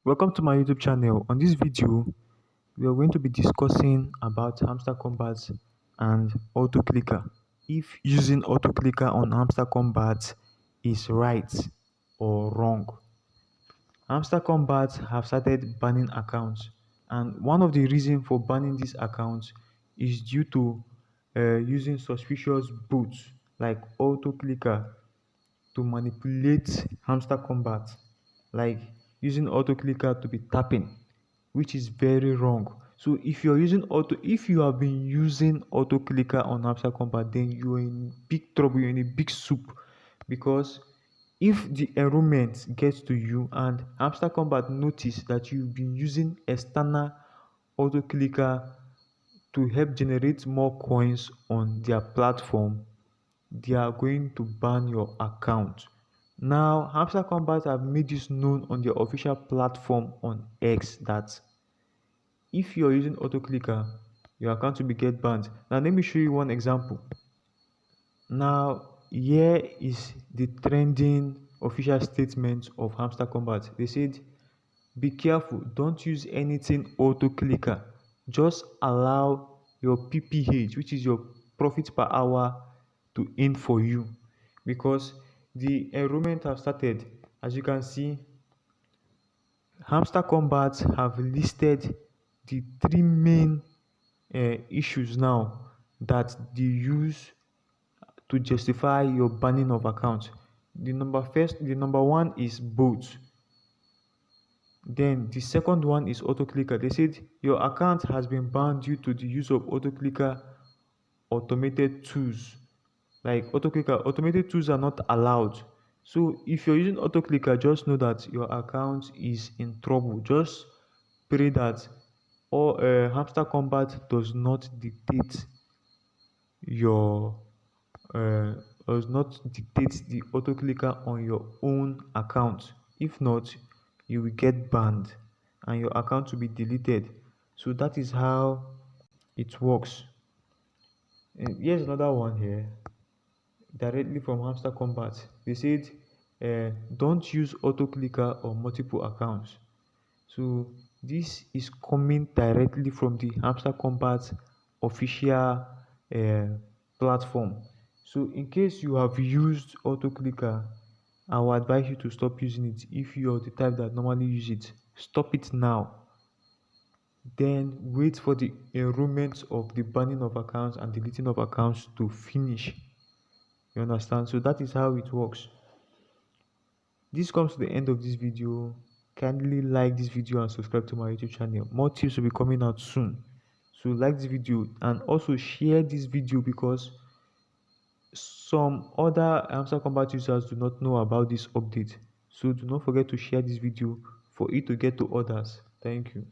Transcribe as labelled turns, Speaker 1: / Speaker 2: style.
Speaker 1: Welcome to my YouTube channel. On this video, we are going to be discussing about Hamster Kombat and auto clicker. If using auto clicker on Hamster Kombat is right or wrong. Hamster Kombat have started banning accounts, and one of the reasons for banning these accounts is due to using suspicious bots like auto clicker to manipulate Hamster Kombat, like using auto clicker to be tapping, which is very wrong. So if you have been using auto clicker on Hamster Kombat, then you're in big trouble, you're in a big soup, because if the enrollment gets to you and Hamster Kombat notice that you've been using external auto clicker to help generate more coins on their platform, they are going to ban your account. Now, Hamster Combat have made this known on their official platform on X that if you're using AutoClicker, your account will be get banned. Now, let me show you one example. Now, here is the trending official statement of Hamster Combat. They said, "Be careful, don't use anything AutoClicker. Just allow your PPH, which is your profit per hour, to earn for you." Because the enrollment have started. As you can see, Hamster Combat have listed the three main issues now that they use to justify your banning of account. The number one is bots. Then the second one is auto clicker. They said your account has been banned due to the use of auto clicker automated tools. Like auto clicker, automated tools are not allowed. So if you're using auto clicker, just know that your account is in trouble. Just pray that or Hamster Combat does not dictate your uh, does not dictate the auto clicker on your own account. If not, you will get banned and your account will be deleted. So that is how it works. And here's another one here directly from Hamster Combat. They said, don't use auto clicker on multiple accounts. So this is coming directly from the Hamster Combat official platform. So in case you have used auto clicker, I will advise you to stop using it. If you're the type that normally use it, stop it now. Then wait for the enrollment of the banning of accounts and deleting of accounts to finish. You understand? So that is how it works. This comes to the end of this video. Kindly like this video and subscribe to my YouTube channel. More tips will be coming out soon. So like this video and also share this video because some other Hamster Combat users do not know about this update. So do not forget to share this video for it to get to others. Thank you.